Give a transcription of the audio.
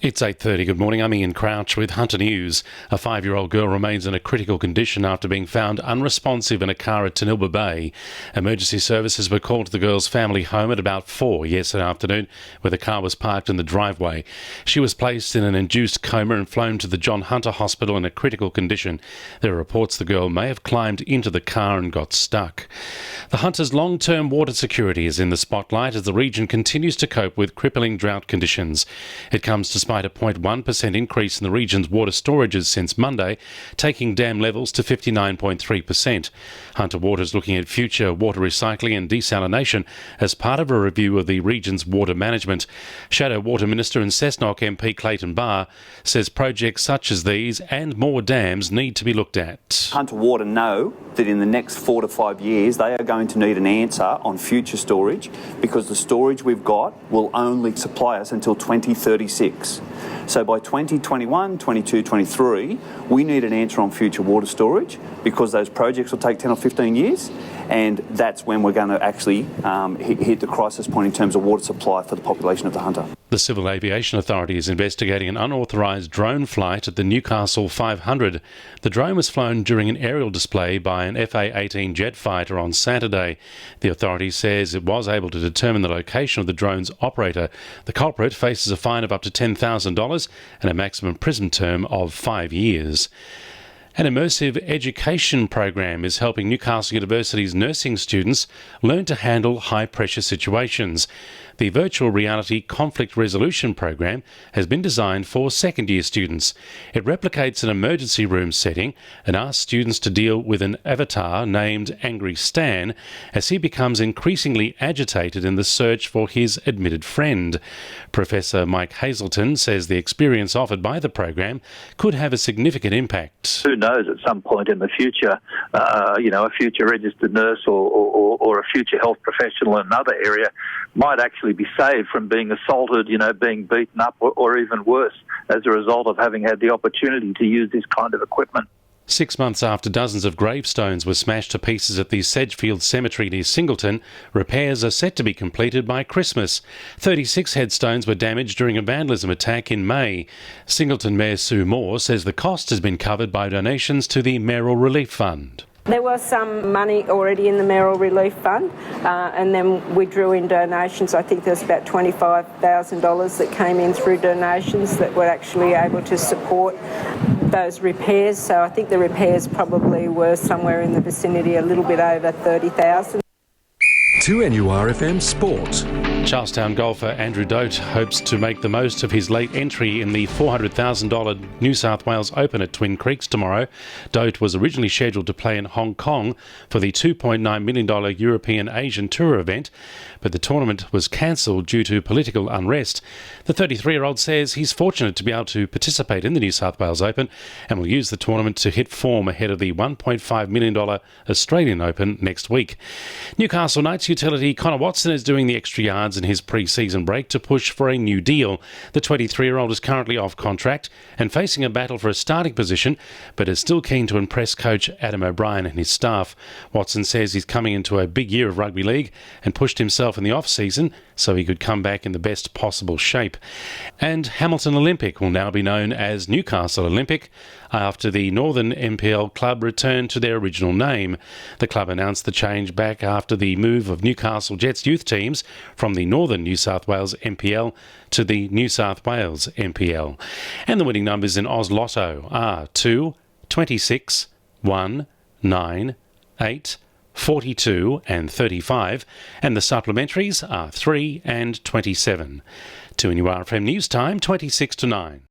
It's 8:30. Good morning. I'm Ian Crouch with Hunter News. A 5-year-old girl remains in a critical condition after being found unresponsive in a car at Tanilba Bay. Emergency services were called to the girl's family home at about 4 yesterday afternoon, where the car was parked in the driveway. She was placed in an induced coma and flown to the John Hunter Hospital in a critical condition. There are reports the girl may have climbed into the car and got stuck. The Hunters' long-term water security is in the spotlight as the region continues to cope with crippling drought conditions. It comes despite a 0.1% increase in the region's water storages since Monday, taking dam levels to 59.3%. Hunter Water is looking at future water recycling and desalination as part of a review of the region's water management. Shadow Water Minister and Cessnock MP Clayton Barr says projects such as these and more dams need to be looked at. Hunter Water know that in the next 4 to 5 years they are going to need an answer on future storage, because the storage we've got will only supply us until 2036. So by 2021, 22, 23, we need an answer on future water storage, because those projects will take 10 or 15 years, and that's when we're going to actually hit the crisis point in terms of water supply for the population of the Hunter. The Civil Aviation Authority is investigating an unauthorised drone flight at the Newcastle 500. The drone was flown during an aerial display by an FA-18 jet fighter on Saturday. The authority says it was able to determine the location of the drone's operator. The culprit faces a fine of up to $10,000 and a maximum prison term of 5 years. An immersive education program is helping Newcastle University's nursing students learn to handle high-pressure situations. The virtual reality conflict resolution program has been designed for second-year students. It replicates an emergency room setting and asks students to deal with an avatar named Angry Stan as he becomes increasingly agitated in the search for his admitted friend. Professor Mike Hazelton says the experience offered by the program could have a significant impact. Who knows, at some point in the future, a future registered nurse or a future health professional in another area might actually be saved from being assaulted, being beaten up, or even worse, as a result of having had the opportunity to use this kind of equipment. 6 months after dozens of gravestones were smashed to pieces at the Sedgefield Cemetery near Singleton, repairs are set to be completed by Christmas. 36 headstones were damaged during a vandalism attack in May. Singleton Mayor Sue Moore says the cost has been covered by donations to the Mayoral Relief Fund. There was some money already in the Mayoral Relief Fund, and then we drew in donations. I think there's about $25,000 that came in through donations that were actually able to support those repairs. So I think the repairs probably were somewhere in the vicinity a little bit over $30,000. 2NURFM Sport. Charlestown golfer Andrew Dote hopes to make the most of his late entry in the $400,000 New South Wales Open at Twin Creeks tomorrow. Dote was originally scheduled to play in Hong Kong for the $2.9 million European Asian Tour event, but the tournament was cancelled due to political unrest. The 33-year-old says he's fortunate to be able to participate in the New South Wales Open and will use the tournament to hit form ahead of the $1.5 million Australian Open next week. Newcastle Knights utility Connor Watson is doing the extra yards in his pre-season break to push for a new deal. The 23-year-old is currently off contract and facing a battle for a starting position, but is still keen to impress coach Adam O'Brien and his staff. Watson says he's coming into a big year of rugby league and pushed himself in the off-season so he could come back in the best possible shape. And Hamilton Olympic will now be known as Newcastle Olympic after the Northern NPL club returned to their original name. The club announced the change back after the move of Newcastle Jets youth teams from the Northern New South Wales NPL to the New South Wales NPL. And the winning numbers in Oz Lotto are 2, 26, 1, 9, 8, 42 and 35, and the supplementaries are 3 and 27. 2NURFM News Time, 26 to 9.